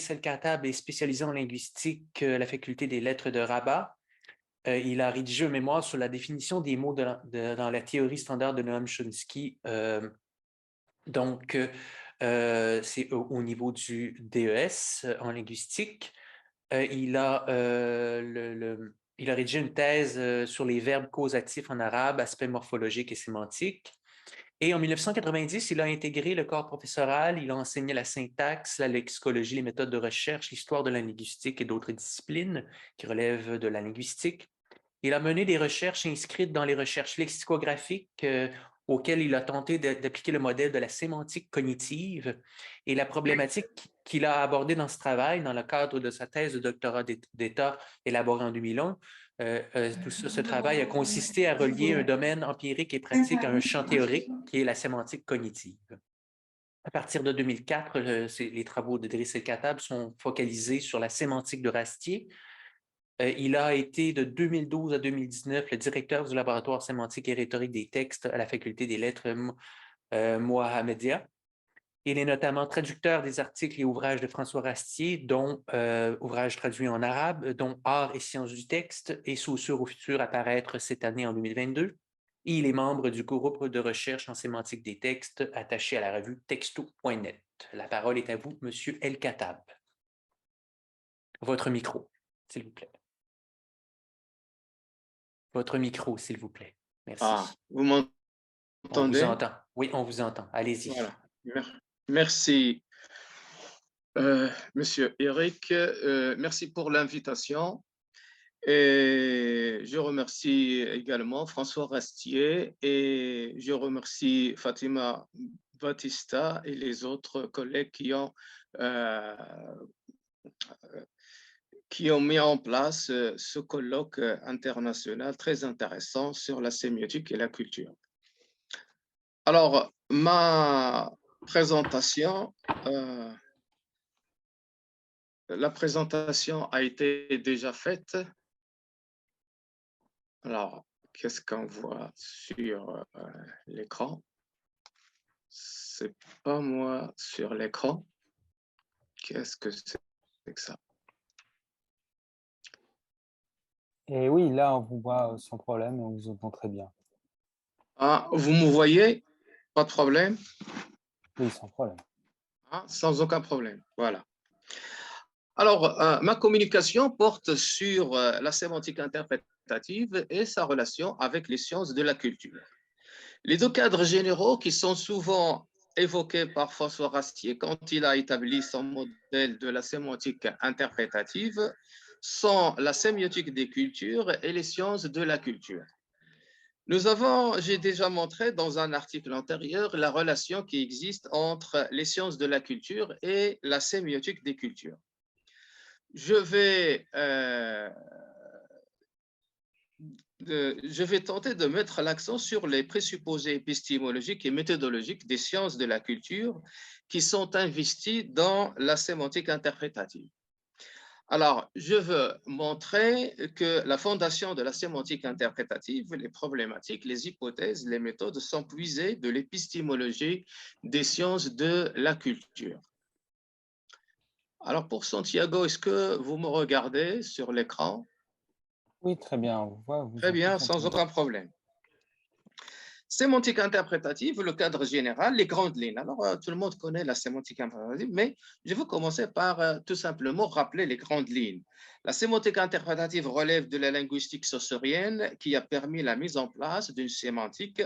Driss El-Khattab est spécialisé en linguistique à la faculté des lettres de Rabat. Il a rédigé un mémoire sur la définition des mots dans la théorie standard de Noam Chomsky. C'est au niveau du DES en linguistique. Il a rédigé une thèse sur les verbes causatifs en arabe, aspects morphologiques et sémantiques. Et en 1990, il a intégré le corps professoral, il a enseigné la syntaxe, la lexicologie, les méthodes de recherche, l'histoire de la linguistique et d'autres disciplines qui relèvent de la linguistique. Il a mené des recherches inscrites dans les recherches lexicographiques auxquelles il a tenté d'appliquer le modèle de la sémantique cognitive et la problématique qu'il a abordée dans ce travail, dans le cadre de sa thèse de doctorat d'État élaborée en 2001. Tout ça, ce travail a consisté à relier un domaine empirique et pratique à un champ théorique qui est la sémantique cognitive. À partir de 2004, les travaux de Driss El-Khattab sont focalisés sur la sémantique de Rastier. Il a été de 2012 à 2019 le directeur du laboratoire sémantique et rhétorique des textes à la faculté des lettres Mohammedia. Il est notamment traducteur des articles et ouvrages de François Rastier, dont ouvrages traduits en arabe, dont Art et sciences du texte et Saussure au futur à paraître cette année en 2022. Et il est membre du groupe de recherche en sémantique des textes attaché à la revue texto.net. La parole est à vous, M. El-Khattab. Votre micro, s'il vous plaît. Votre micro, s'il vous plaît. Merci. Vous On m'entendez? vous entend. Oui, on vous entend. Allez-y. Voilà. Merci, Monsieur Eric. Merci pour l'invitation. Et je remercie également François Rastier et je remercie Fatima Batista et les autres collègues qui ont mis en place ce colloque international très intéressant sur la sémiotique et la culture. Alors, ma présentation, la présentation a été déjà faite. Alors, qu'est-ce qu'on voit sur l'écran? C'est pas moi sur l'écran. Qu'est-ce que c'est que ça? Et oui, là, on vous voit sans problème, on vous entend très bien. Ah, vous me voyez? Pas de problème? Oui, sans problème. Ah, sans aucun problème, voilà. Alors, ma communication porte sur la sémantique interprétative et sa relation avec les sciences de la culture. Les deux cadres généraux qui sont souvent évoqués par François Rastier quand il a établi son modèle de la sémantique interprétative sont la sémiotique des cultures et les sciences de la culture. J'ai déjà montré dans un article antérieur la relation qui existe entre les sciences de la culture et la sémiotique des cultures. Je vais tenter de mettre l'accent sur les présupposés épistémologiques et méthodologiques des sciences de la culture qui sont investis dans la sémantique interprétative. Alors, je veux montrer que la fondation de la sémantique interprétative, les problématiques, les hypothèses, les méthodes sont puisées de l'épistémologie des sciences de la culture. Alors, pour Santiago, est-ce que vous me regardez sur l'écran? Oui, très bien, on vous voit. Très bien, sans aucun problème. Sémantique interprétative, le cadre général, les grandes lignes. Alors, tout le monde connaît la sémantique interprétative, mais je veux commencer par tout simplement rappeler les grandes lignes. La sémantique interprétative relève de la linguistique saussurienne qui a permis la mise en place d'une sémantique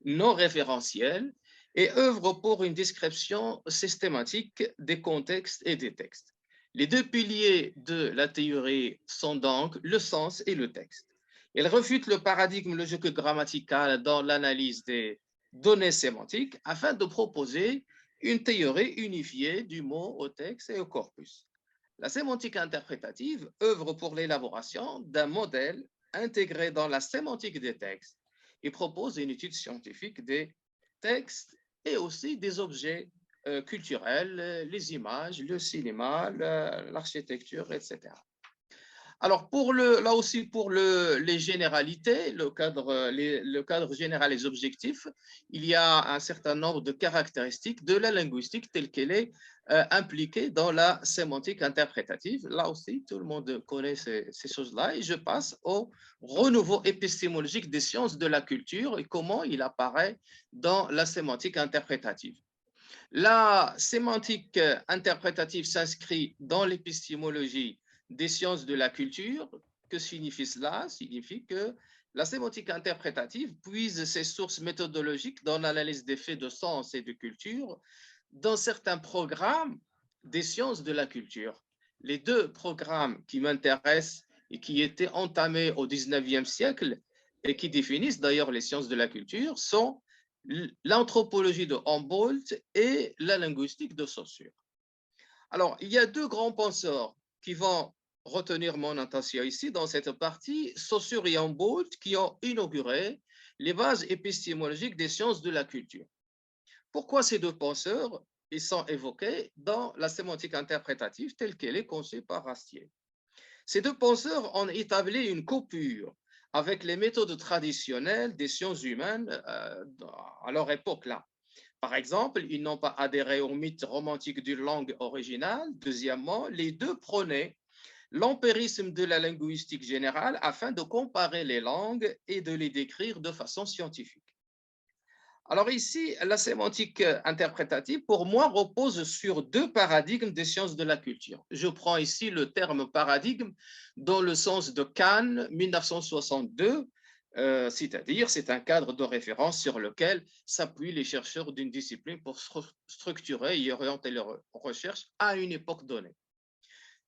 non référentielle et œuvre pour une description systématique des contextes et des textes. Les deux piliers de la théorie sont donc le sens et le texte. Elle refute le paradigme logico-grammatical dans l'analyse des données sémantiques afin de proposer une théorie unifiée du mot au texte et au corpus. La sémantique interprétative œuvre pour l'élaboration d'un modèle intégré dans la sémantique des textes et propose une étude scientifique des textes et aussi des objets culturels, les images, le cinéma, l'architecture, etc. Alors, là aussi, pour les généralités, le cadre général, les objectifs, il y a un certain nombre de caractéristiques de la linguistique telle qu'elle est impliquée dans la sémantique interprétative. Là aussi, tout le monde connaît ces choses-là. Et je passe au renouveau épistémologique des sciences de la culture et comment il apparaît dans la sémantique interprétative. La sémantique interprétative s'inscrit dans l'épistémologie des sciences de la culture. Que signifie cela? Signifie que la sémantique interprétative puise ses sources méthodologiques dans l'analyse des faits de sens et de culture dans certains programmes des sciences de la culture. Les deux programmes qui m'intéressent et qui étaient entamés au 19e siècle et qui définissent d'ailleurs les sciences de la culture sont l'anthropologie de Humboldt et la linguistique de Saussure. Alors, il y a deux grands penseurs qui vont retenir mon attention ici dans cette partie, Saussure et Humboldt, qui ont inauguré les bases épistémologiques des sciences de la culture. Pourquoi ces deux penseurs ils sont évoqués dans la sémantique interprétative telle qu'elle est conçue par Rastier? Ces deux penseurs ont établi une coupure avec les méthodes traditionnelles des sciences humaines à leur époque-là. Par exemple, ils n'ont pas adhéré au mythe romantique d'une langue originale. Deuxièmement, les deux prônaient l'empérisme de la linguistique générale afin de comparer les langues et de les décrire de façon scientifique. Alors ici, la sémantique interprétative, pour moi, repose sur deux paradigmes des sciences de la culture. Je prends ici le terme paradigme dans le sens de Cannes, 1962, c'est-à-dire c'est un cadre de référence sur lequel s'appuient les chercheurs d'une discipline pour structurer et orienter leurs recherches à une époque donnée.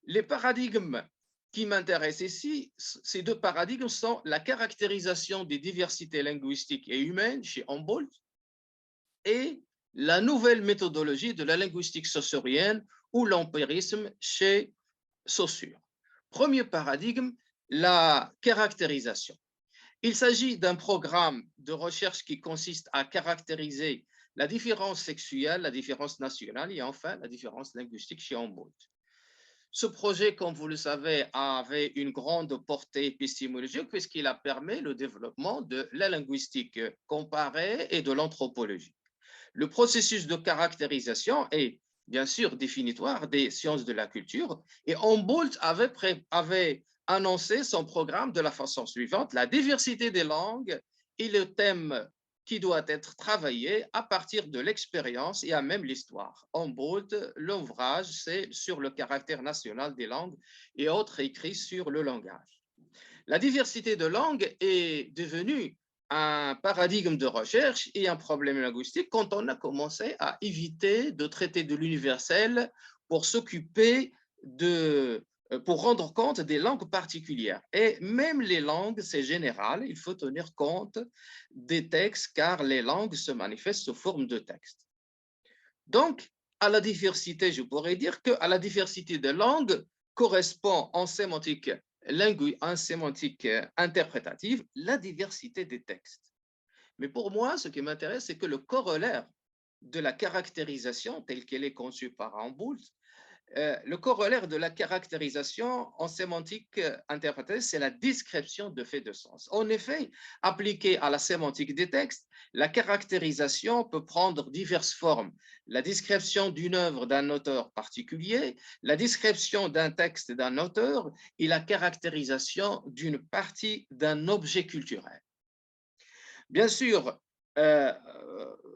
Les paradigmes qui m'intéressent ici, ces deux paradigmes sont la caractérisation des diversités linguistiques et humaines chez Humboldt et la nouvelle méthodologie de la linguistique saussurienne ou l'empérisme chez Saussure. Premier paradigme, la caractérisation. Il s'agit d'un programme de recherche qui consiste à caractériser la différence sexuelle, la différence nationale et enfin la différence linguistique chez Humboldt. Ce projet, comme vous le savez, avait une grande portée épistémologique puisqu'il a permis le développement de la linguistique comparée et de l'anthropologie. Le processus de caractérisation est bien sûr définitoire des sciences de la culture et Humboldt avait annoncé son programme de la façon suivante: la diversité des langues est le thème qui doit être travaillé à partir de l'expérience et à même l'histoire. Humboldt, l'ouvrage, c'est sur le caractère national des langues et autres écrits sur le langage. La diversité de langues est devenue un paradigme de recherche et un problème linguistique quand on a commencé à éviter de traiter de l'universel pour s'occuper pour rendre compte des langues particulières. Et même les langues, c'est général, il faut tenir compte des textes car les langues se manifestent sous forme de textes. Donc, à la diversité, je pourrais dire qu'à la diversité de langues correspond en sémantique interprétative la diversité des textes. Mais pour moi, ce qui m'intéresse, c'est que le corollaire de la caractérisation telle qu'elle est conçue par Humboldt, le corollaire de la caractérisation en sémantique interprétative, c'est la description de faits de sens. En effet, appliquée à la sémantique des textes, la caractérisation peut prendre diverses formes. La description d'une œuvre d'un auteur particulier, la description d'un texte d'un auteur et la caractérisation d'une partie d'un objet culturel. Bien sûr,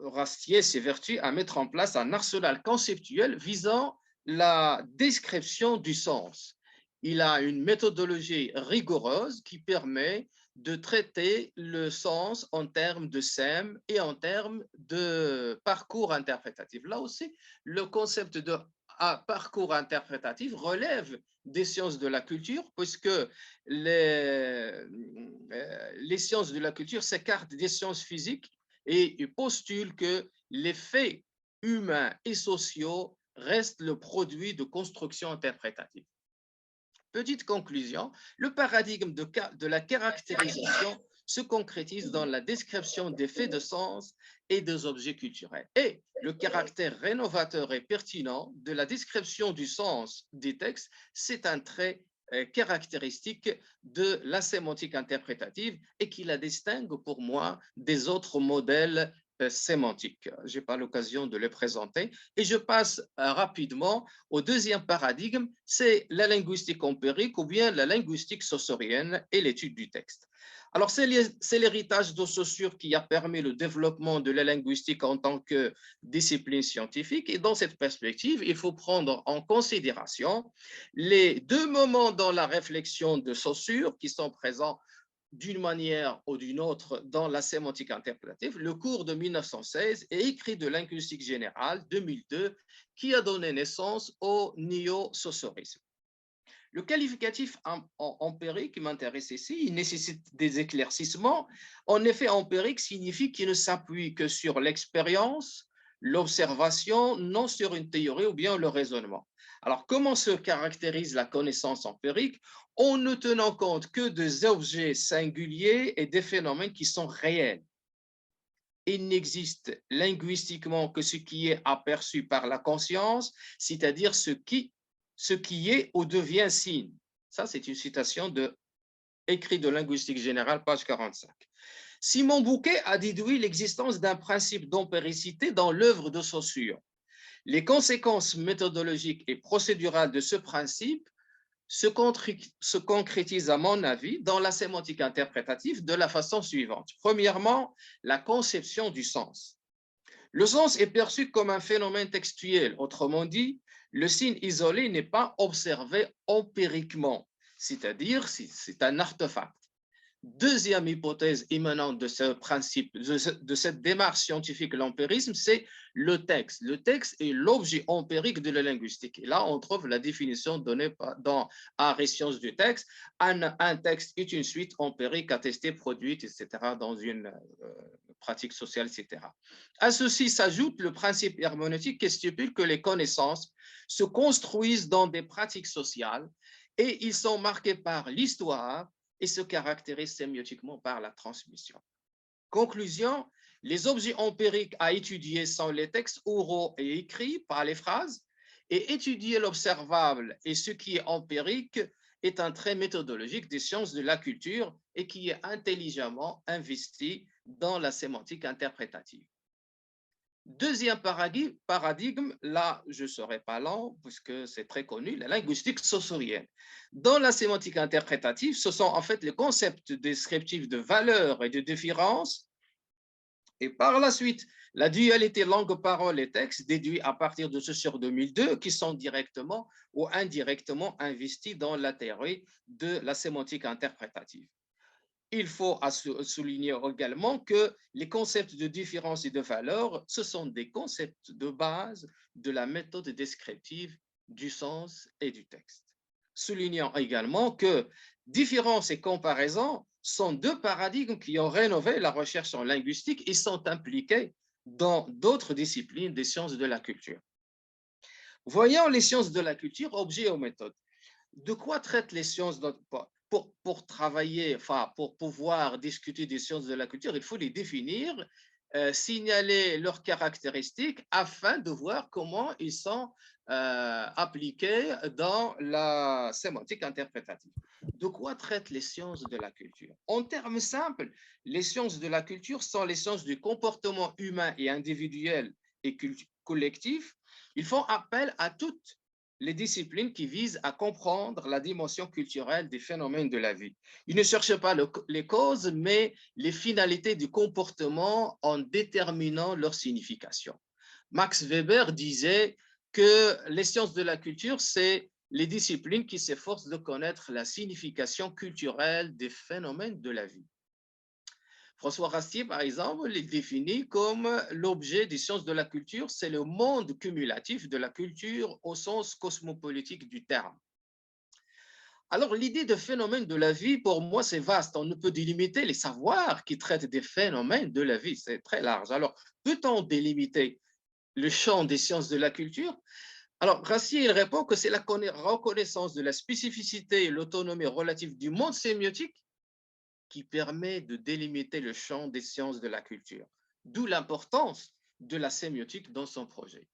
Rastier s'évertue à mettre en place un arsenal conceptuel visant la description du sens. Il a une méthodologie rigoureuse qui permet de traiter le sens en termes de SEM et en termes de parcours interprétatif. Là aussi, le concept de parcours interprétatif relève des sciences de la culture, puisque les sciences de la culture s'écartent des sciences physiques et postulent que les faits humains et sociaux restent le produit de construction interprétative. Petite conclusion, le paradigme de la caractérisation se concrétise dans la description des faits de sens et des objets culturels. Et le caractère rénovateur et pertinent de la description du sens des textes, c'est un trait caractéristiques de la sémantique interprétative et qui la distingue pour moi des autres modèles sémantiques. Je n'ai pas l'occasion de les présenter et je passe rapidement au deuxième paradigme, c'est la linguistique empirique ou bien la linguistique saussurienne et l'étude du texte. Alors, c'est l'héritage de Saussure qui a permis le développement de la linguistique en tant que discipline scientifique. Et dans cette perspective, il faut prendre en considération les deux moments dans la réflexion de Saussure qui sont présents d'une manière ou d'une autre dans la sémantique interprétative, le cours de 1916 et écrit de linguistique générale 2002 qui a donné naissance au néo-saussurisme. Le qualificatif empirique qui m'intéresse ici, il nécessite des éclaircissements. En effet, empirique signifie qu'il ne s'appuie que sur l'expérience, l'observation, non sur une théorie ou bien le raisonnement. Alors, comment se caractérise la connaissance empirique? En ne tenant compte que des objets singuliers et des phénomènes qui sont réels. Il n'existe linguistiquement que ce qui est aperçu par la conscience, c'est-à-dire ce qui est ou devient signe. Ça, c'est une citation écrit de Linguistique générale, page 45. Simon Bouquet a déduit l'existence d'un principe d'empiricité dans l'œuvre de Saussure. Les conséquences méthodologiques et procédurales de ce principe se concrétisent, à mon avis, dans la sémantique interprétative de la façon suivante. Premièrement, la conception du sens. Le sens est perçu comme un phénomène textuel. Autrement dit, le signe isolé n'est pas observé empiriquement, c'est-à-dire c'est un artefact. Deuxième hypothèse émanante de ce principe, de cette démarche scientifique, l'empirisme, c'est le texte. Le texte est l'objet empirique de la linguistique. Et là, on trouve la définition donnée dans Art et sciences du texte. Un texte est une suite empirique attestée, produite, etc., dans une pratique sociale, etc. À ceci s'ajoute le principe herméneutique qui stipule que les connaissances se construisent dans des pratiques sociales et ils sont marqués par l'histoire et se caractérisent sémiotiquement par la transmission. Conclusion, les objets empiriques à étudier sont les textes oraux et écrits par les phrases, et étudier l'observable et ce qui est empirique est un trait méthodologique des sciences de la culture et qui est intelligemment investi dans la sémantique interprétative. Deuxième paradigme, là, je ne serai pas lent, puisque c'est très connu, la linguistique saussurienne. Dans la sémantique interprétative, ce sont en fait les concepts descriptifs de valeur et de différence, et par la suite, la dualité langue-parole et texte déduit à partir de Saussure 2002, qui sont directement ou indirectement investis dans la théorie de la sémantique interprétative. Il faut souligner également que les concepts de différence et de valeur, ce sont des concepts de base de la méthode descriptive du sens et du texte. Soulignant également que différence et comparaison sont deux paradigmes qui ont rénové la recherche en linguistique et sont impliqués dans d'autres disciplines des sciences de la culture. Voyons les sciences de la culture, objets ou méthodes. De quoi traitent les sciences pour travailler, enfin, pour pouvoir discuter des sciences de la culture, il faut les définir, signaler leurs caractéristiques afin de voir comment ils sont appliqués dans la sémantique interprétative. De quoi traitent les sciences de la culture? En termes simples, les sciences de la culture sont les sciences du comportement humain et individuel et collectif. Ils font appel à toutes les disciplines qui visent à comprendre la dimension culturelle des phénomènes de la vie. Ils ne cherchent pas les causes, mais les finalités du comportement en déterminant leur signification. Max Weber disait que les sciences de la culture, c'est les disciplines qui s'efforcent de connaître la signification culturelle des phénomènes de la vie. François Rastier, par exemple, les définit comme l'objet des sciences de la culture, c'est le monde cumulatif de la culture au sens cosmopolitique du terme. Alors, l'idée de phénomène de la vie, pour moi, c'est vaste. On ne peut délimiter les savoirs qui traitent des phénomènes de la vie, c'est très large. Alors, peut-on délimiter le champ des sciences de la culture? Alors, Rastier, il répond que c'est la reconnaissance de la spécificité et l'autonomie relative du monde sémiotique qui permet de délimiter le champ des sciences de la culture, d'où l'importance de la sémiotique dans son projet.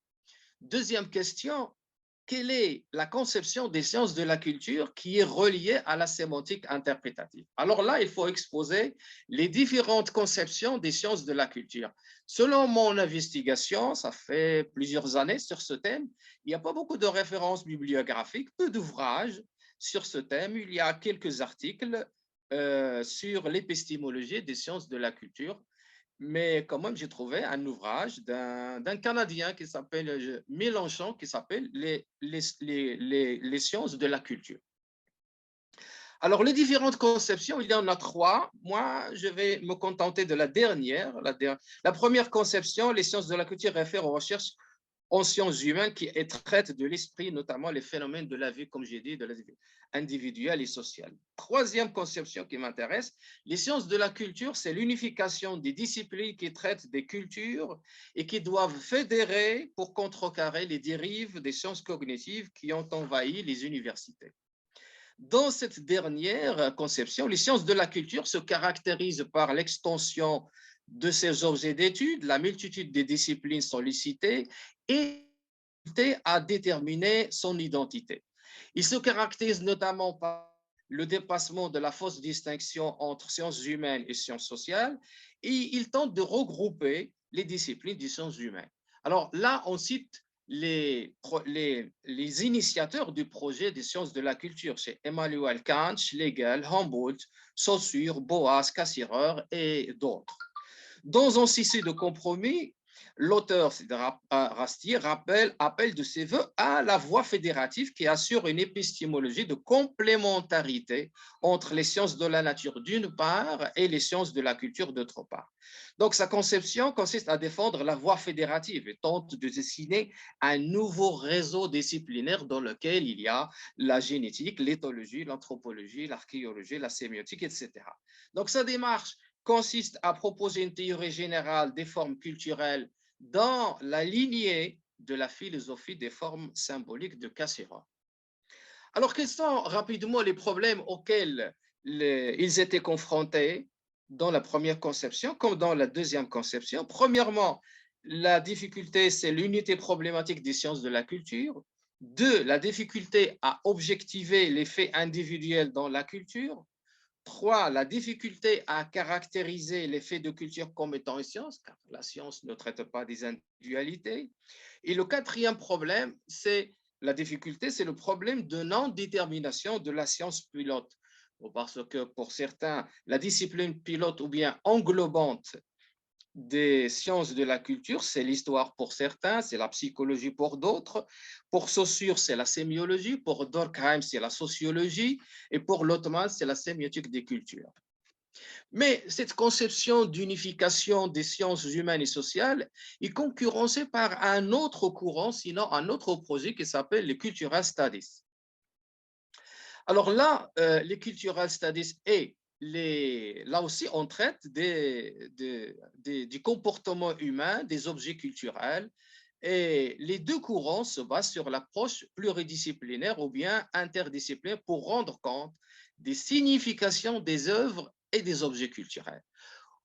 Deuxième question, quelle est la conception des sciences de la culture qui est reliée à la sémantique interprétative. Alors là, il faut exposer les différentes conceptions des sciences de la culture. Selon mon investigation, ça fait plusieurs années sur ce thème, il n'y a pas beaucoup de références bibliographiques, peu d'ouvrages sur ce thème. Il y a quelques articles sur l'épistémologie des sciences de la culture. Mais quand même, j'ai trouvé un ouvrage d'un Canadien qui s'appelle Mélenchon, qui s'appelle les sciences de la culture. Alors, les différentes conceptions, il y en a trois. Moi, je vais me contenter de la dernière. La première conception, les sciences de la culture réfèrent aux recherches en sciences humaines qui traitent de l'esprit, notamment les phénomènes de la vie, comme j'ai dit, de la vie individuelle et sociale. Troisième conception qui m'intéresse, les sciences de la culture, c'est l'unification des disciplines qui traitent des cultures et qui doivent fédérer pour contrecarrer les dérives des sciences cognitives qui ont envahi les universités. Dans cette dernière conception, les sciences de la culture se caractérisent par l'extension de ces objets d'étude, la multitude des disciplines sollicitées et à déterminer son identité. Il se caractérise notamment par le dépassement de la fausse distinction entre sciences humaines et sciences sociales, et il tente de regrouper les disciplines des sciences humaines. Alors là, on cite les initiateurs du projet des sciences de la culture, c'est Emmanuel Kant, Schlegel, Humboldt, Saussure, Boas, Cassirer et d'autres. Dans un souci de compromis, l'auteur Rastier appelle de ses voeux à la voie fédérative qui assure une épistémologie de complémentarité entre les sciences de la nature d'une part et les sciences de la culture d'autre part. Donc, sa conception consiste à défendre la voie fédérative et tente de dessiner un nouveau réseau disciplinaire dans lequel il y a la génétique, l'éthologie, l'anthropologie, l'archéologie, la sémiotique, etc. Donc, sa démarche consiste à proposer une théorie générale des formes culturelles dans la lignée de la philosophie des formes symboliques de Cassirer. Alors, quels sont rapidement les problèmes auxquels ils étaient confrontés dans la première conception comme dans la deuxième conception? Premièrement, la difficulté, c'est l'unité problématique des sciences de la culture. Deux, la difficulté à objectiver les faits individuels dans la culture. Trois, la difficulté à caractériser les faits de culture comme étant une science, car la science ne traite pas des individualités. Et le quatrième problème, c'est la difficulté, c'est le problème de non-détermination de la science pilote. Parce que pour certains, la discipline pilote ou bien englobante des sciences de la culture, c'est l'histoire pour certains, c'est la psychologie pour d'autres. Pour Saussure, c'est la sémiologie. Pour Durkheim, c'est la sociologie. Et pour Lottmann, c'est la sémiotique des cultures. Mais cette conception d'unification des sciences humaines et sociales est concurrencée par un autre courant, sinon un autre projet qui s'appelle les Cultural Studies. Alors là, les Cultural Studies et là aussi, on traite du comportement humain, des objets culturels, et les deux courants se basent sur l'approche pluridisciplinaire ou bien interdisciplinaire pour rendre compte des significations des œuvres et des objets culturels.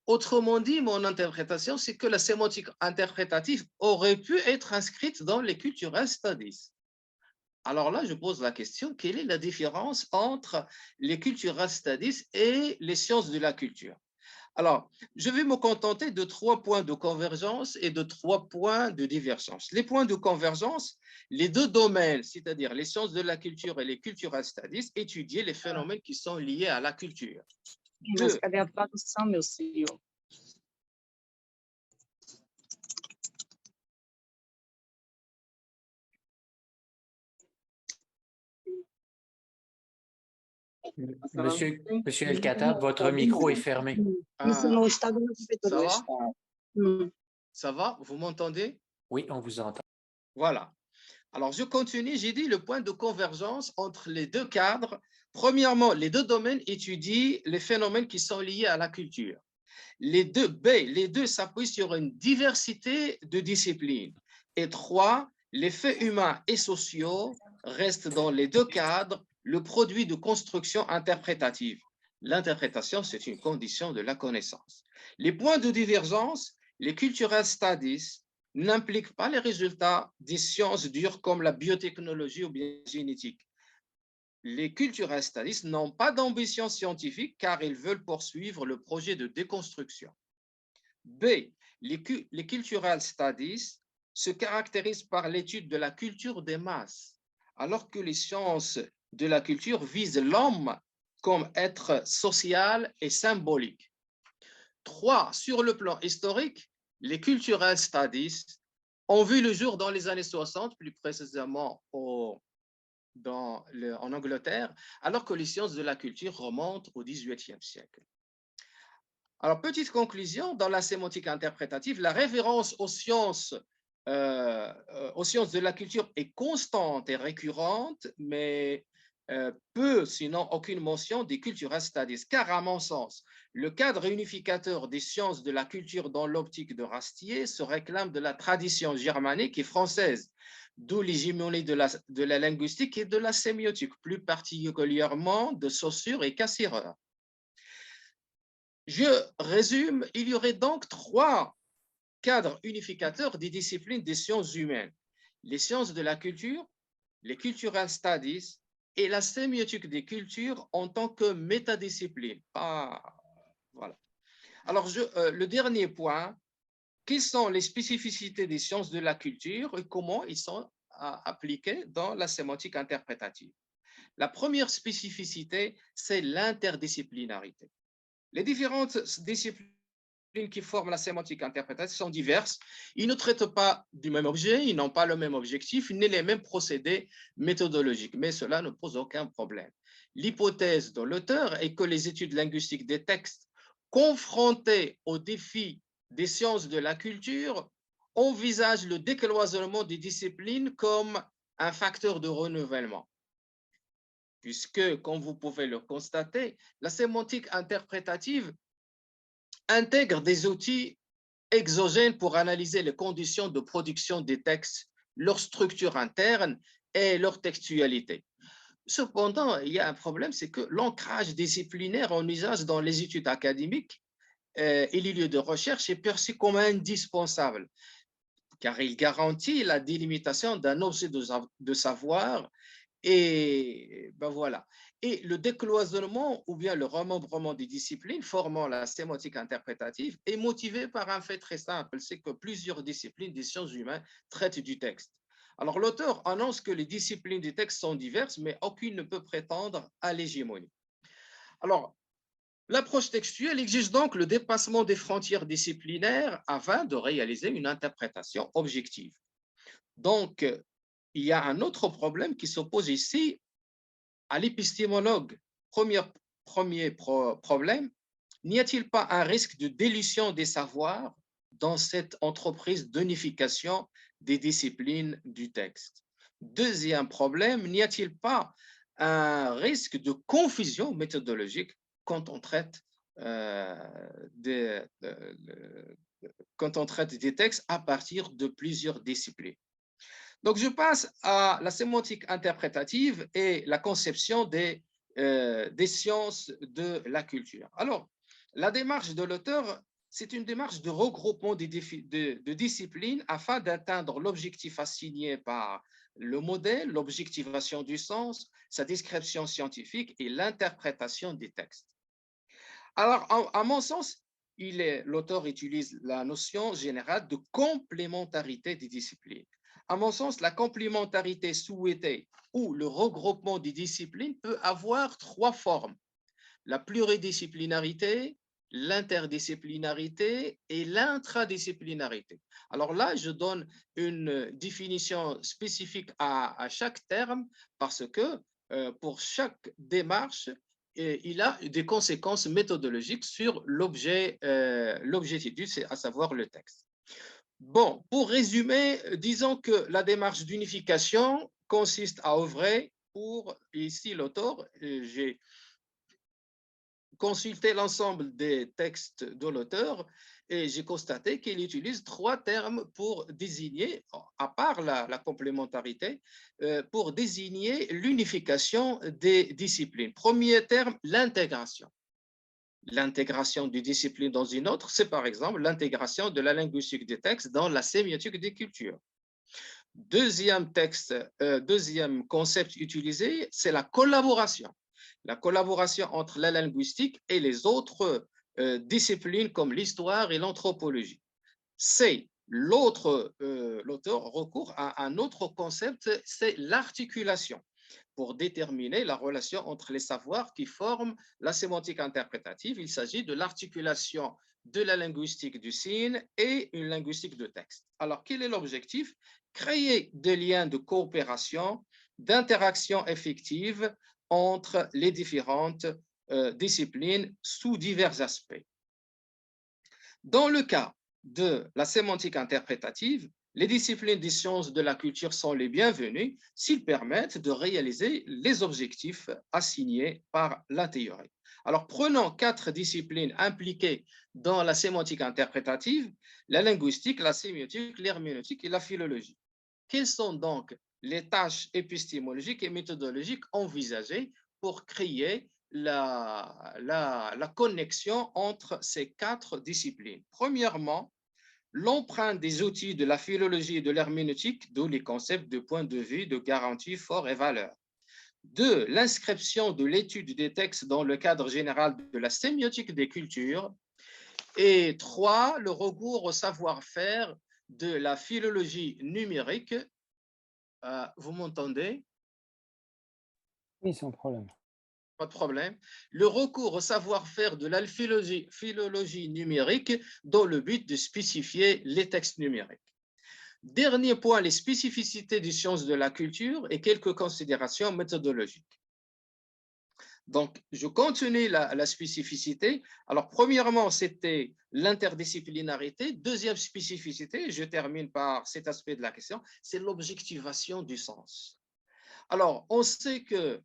Autrement dit, mon interprétation, c'est que la sémantique interprétative aurait pu être inscrite dans les Cultural Studies. Alors là, je pose la question, quelle est la différence entre les Cultural Studies et les sciences de la culture? Alors, je vais me contenter de 3 points de convergence et de 3 points de divergence. Les points de convergence, les deux domaines, c'est-à-dire les sciences de la culture et les Cultural Studies, étudier les phénomènes qui sont liés à la culture. Mas cadê a tradução, meu senhor? Monsieur El-Khattab, votre micro est fermé. Isso no estado da prefeitura do ça va? estado. Ça va? Vous m'entendez? Oui, on vous entend. Voilà. Alors, je continue. J'ai dit le point de convergence entre les deux cadres. Premièrement, les deux domaines étudient les phénomènes qui sont liés à la culture. Les deux s'appuient sur une diversité de disciplines. Et 3, les faits humains et sociaux restent dans les deux cadres le produit de construction interprétative. L'interprétation, c'est une condition de la connaissance. Les points de divergence, les cultural studies n'implique pas les résultats des sciences dures comme la biotechnologie ou bien la génétique. Les cultural studies n'ont pas d'ambition scientifique car ils veulent poursuivre le projet de déconstruction. B. Les cultural studies se caractérisent par l'étude de la culture des masses, alors que les sciences de la culture visent l'homme comme être social et symbolique. 3. Sur le plan historique, les cultural studies ont vu le jour dans les années 60, plus précisément en Angleterre, alors que les sciences de la culture remontent au XVIIIe siècle. Alors, petite conclusion, dans la sémantique interprétative, la référence aux sciences de la culture est constante et récurrente, mais peu, sinon aucune mention des cultural studies, car à mon sens, le cadre unificateur des sciences de la culture dans l'optique de Rastier se réclame de la tradition germanique et française, d'où l'hégémonie de la linguistique et de la sémiotique, plus particulièrement de Saussure et Cassirer. Je résume, il y aurait donc 3 cadres unificateurs des disciplines des sciences humaines: les sciences de la culture, les cultural studies et la sémiotique des cultures en tant que métadiscipline. Voilà. Alors, le dernier point, quelles sont les spécificités des sciences de la culture et comment ils sont appliqués dans la sémantique interprétative? La première spécificité, c'est l'interdisciplinarité. Les différentes disciplines qui forment la sémantique interprétative sont diverses. Ils ne traitent pas du même objet, ils n'ont pas le même objectif, ni les mêmes procédés méthodologiques, mais cela ne pose aucun problème. L'hypothèse de l'auteur est que les études linguistiques des textes confrontés aux défis des sciences de la culture envisagent le décloisonnement des disciplines comme un facteur de renouvellement. Puisque, comme vous pouvez le constater, la sémantique interprétative intègre des outils exogènes pour analyser les conditions de production des textes, leur structure interne et leur textualité. Cependant, il y a un problème, c'est que l'ancrage disciplinaire en usage dans les études académiques et les lieux de recherche est perçu comme indispensable, car il garantit la délimitation d'un objet de savoir. Et ben voilà. Et le décloisonnement ou bien le remembrement des disciplines formant la sémantique interprétative est motivé par un fait très simple, c'est que plusieurs disciplines des sciences humaines traitent du texte. Alors l'auteur annonce que les disciplines du texte sont diverses, mais aucune ne peut prétendre à l'hégémonie. Alors, l'approche textuelle exige donc le dépassement des frontières disciplinaires afin de réaliser une interprétation objective. Donc, il y a un autre problème qui s'oppose ici à l'épistémologue. Premier problème, n'y a-t-il pas un risque de dilution des savoirs dans cette entreprise d'unification des disciplines du texte? Deuxième problème, n'y a-t-il pas un risque de confusion méthodologique quand on traite des textes à partir de plusieurs disciplines? Donc, je passe à la sémantique interprétative et la conception des sciences de la culture. Alors, la démarche de l'auteur, c'est une démarche de regroupement de disciplines afin d'atteindre l'objectif assigné par le modèle, l'objectivation du sens, sa description scientifique et l'interprétation des textes. Alors, à mon sens, l'auteur utilise la notion générale de complémentarité des disciplines. À mon sens, la complémentarité souhaitée ou le regroupement des disciplines peut avoir 3 formes: la pluridisciplinarité, l'interdisciplinarité et l'intradisciplinarité. Alors là, je donne une définition spécifique à chaque terme parce que pour chaque démarche, il a des conséquences méthodologiques sur l'objet étudié, à savoir le texte. Bon, pour résumer, disons que la démarche d'unification consiste à œuvrer pour, ici l'auteur, j'ai consulté l'ensemble des textes de l'auteur et j'ai constaté qu'il utilise 3 termes pour désigner, à part la complémentarité, pour désigner l'unification des disciplines. Premier terme, l'intégration. l'intégration d'une discipline dans une autre, c'est par exemple l'intégration de la linguistique des textes dans la sémiotique des cultures. Deuxième concept utilisé, c'est la collaboration. La collaboration entre la linguistique et les autres disciplines comme l'histoire et l'anthropologie. C'est l'auteur recourt à un autre concept, c'est l'articulation, pour déterminer la relation entre les savoirs qui forment la sémantique interprétative. Il s'agit de l'articulation de la linguistique du signe et une linguistique de texte. Alors, quel est l'objectif? Créer des liens de coopération, d'interaction effective entre les différentes disciplines sous divers aspects. Dans le cas de la sémantique interprétative, les disciplines des sciences de la culture sont les bienvenues s'ils permettent de réaliser les objectifs assignés par la théorie. Alors, prenons 4 disciplines impliquées dans la sémantique interprétative, la linguistique, la sémiotique, l'herméneutique et la philologie. Quelles sont donc les tâches épistémologiques et méthodologiques envisagées pour créer la connexion entre ces 4 disciplines? Premièrement, l'empreinte des outils de la philologie et de l'herméneutique, d'où les concepts de point de vue, de garantie, fort et valeur. 2, l'inscription de l'étude des textes dans le cadre général de la sémiotique des cultures. Et 3, le recours au savoir-faire de la philologie numérique. Vous m'entendez? Oui, sans problème. Pas de problème. Le recours au savoir-faire de la philologie numérique dans le but de spécifier les textes numériques. Dernier point, les spécificités des sciences de la culture et quelques considérations méthodologiques. Donc, je continue la spécificité. Alors, premièrement, c'était l'interdisciplinarité. Deuxième spécificité, je termine par cet aspect de la question, c'est l'objectivation du sens. Alors, on sait que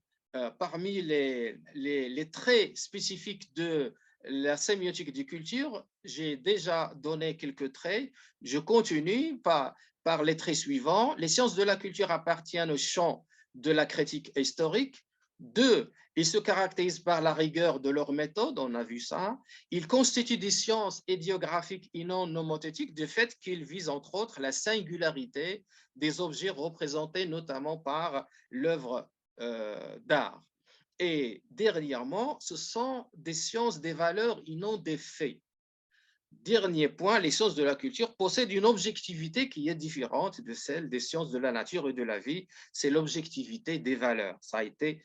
parmi les traits spécifiques de la sémiotique des cultures, j'ai déjà donné quelques traits. Je continue par les traits suivants. Les sciences de la culture appartiennent au champ de la critique historique. 2, ils se caractérisent par la rigueur de leur méthode, on a vu ça. Ils constituent des sciences idiographiques et non nomothétiques, du fait qu'ils visent entre autres la singularité des objets représentés notamment par l'œuvre d'art. Et dernièrement, ce sont des sciences des valeurs et non des faits. Dernier point, les sciences de la culture possèdent une objectivité qui est différente de celle des sciences de la nature et de la vie. C'est l'objectivité des valeurs. Ça a été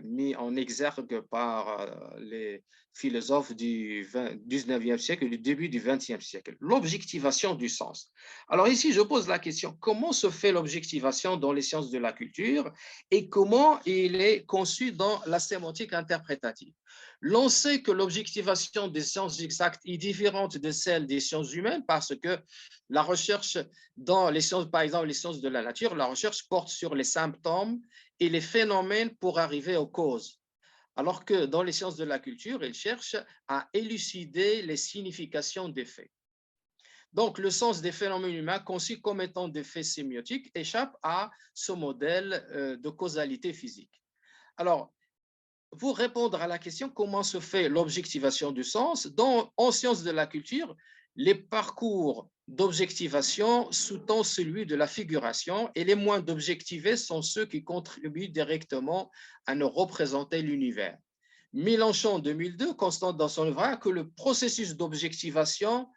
mis en exergue par les philosophes du 19e siècle et du début du 20e siècle. L'objectivation du sens. Alors ici, je pose la question, comment se fait l'objectivation dans les sciences de la culture et comment il est conçu dans la sémantique interprétative? L'on sait que l'objectivation des sciences exactes est différente de celle des sciences humaines parce que la recherche dans les sciences, par exemple les sciences de la nature, la recherche porte sur les symptômes et les phénomènes pour arriver aux causes. Alors que dans les sciences de la culture, ils cherchent à élucider les significations des faits. Donc, le sens des phénomènes humains conçus comme étant des faits sémiotiques échappe à ce modèle de causalité physique. Alors, pour répondre à la question comment se fait l'objectivation du sens, en sciences de la culture, les parcours d'objectivation sous-tendent celui de la figuration et les moins d'objectivés sont ceux qui contribuent directement à nous représenter l'univers. Mélenchon, en 2002, constate dans son ouvrage que le processus d'objectivation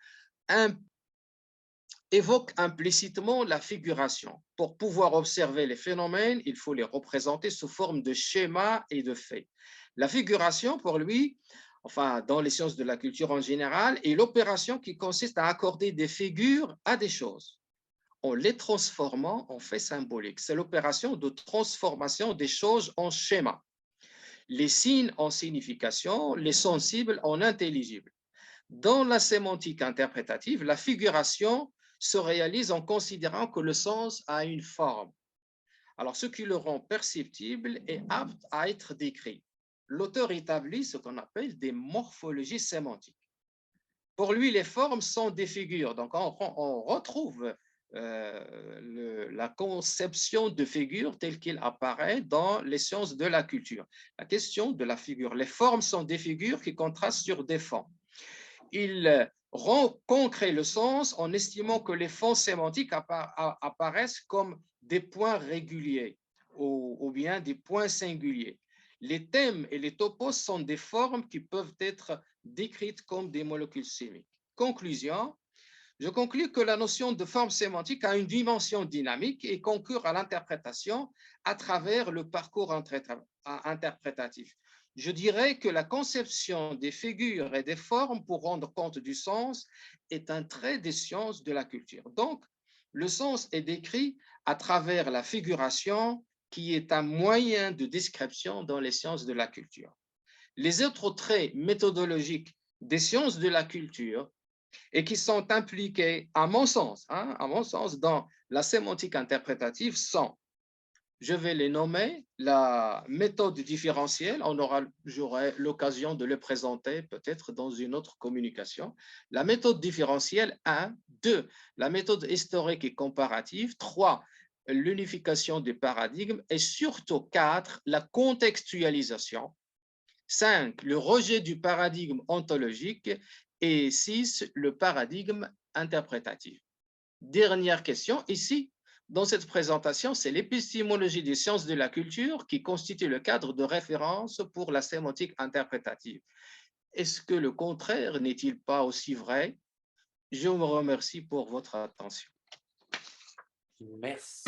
évoque implicitement la figuration. Pour pouvoir observer les phénomènes, il faut les représenter sous forme de schémas et de faits. La figuration, pour lui, enfin dans les sciences de la culture en général, est l'opération qui consiste à accorder des figures à des choses en les transformant en faits symboliques. C'est l'opération de transformation des choses en schémas. Les signes en signification, les sensibles en intelligibles. Dans la sémantique interprétative, la figuration se réalise en considérant que le sens a une forme. Alors, ce qui le rend perceptible est apte à être décrit. L'auteur établit ce qu'on appelle des morphologies sémantiques. Pour lui, les formes sont des figures. Donc, on retrouve la conception de figure telle qu'il apparaît dans les sciences de la culture. La question de la figure. Les formes sont des figures qui contrastent sur des fonds. Il rend concret le sens en estimant que les fonds sémantiques apparaissent comme des points réguliers ou bien des points singuliers. Les thèmes et les topos sont des formes qui peuvent être décrites comme des molécules chimiques. Conclusion, je conclus que la notion de forme sémantique a une dimension dynamique et concourt à l'interprétation à travers le parcours interprétatif. Je dirais que la conception des figures et des formes pour rendre compte du sens est un trait des sciences de la culture. Donc, le sens est décrit à travers la figuration qui est un moyen de description dans les sciences de la culture. Les autres traits méthodologiques des sciences de la culture et qui sont impliqués, à mon sens, dans la sémantique interprétative sont, je vais les nommer, la méthode différentielle, j'aurai l'occasion de le présenter peut-être dans une autre communication. La méthode différentielle, 1, 2, la méthode historique et comparative, 3, l'unification des paradigmes et surtout 4, la contextualisation, 5, le rejet du paradigme ontologique et 6, le paradigme interprétatif. Dernière question, ici, dans cette présentation, c'est l'épistémologie des sciences de la culture qui constitue le cadre de référence pour la sémantique interprétative. Est-ce que le contraire n'est-il pas aussi vrai? Je vous remercie pour votre attention. Merci.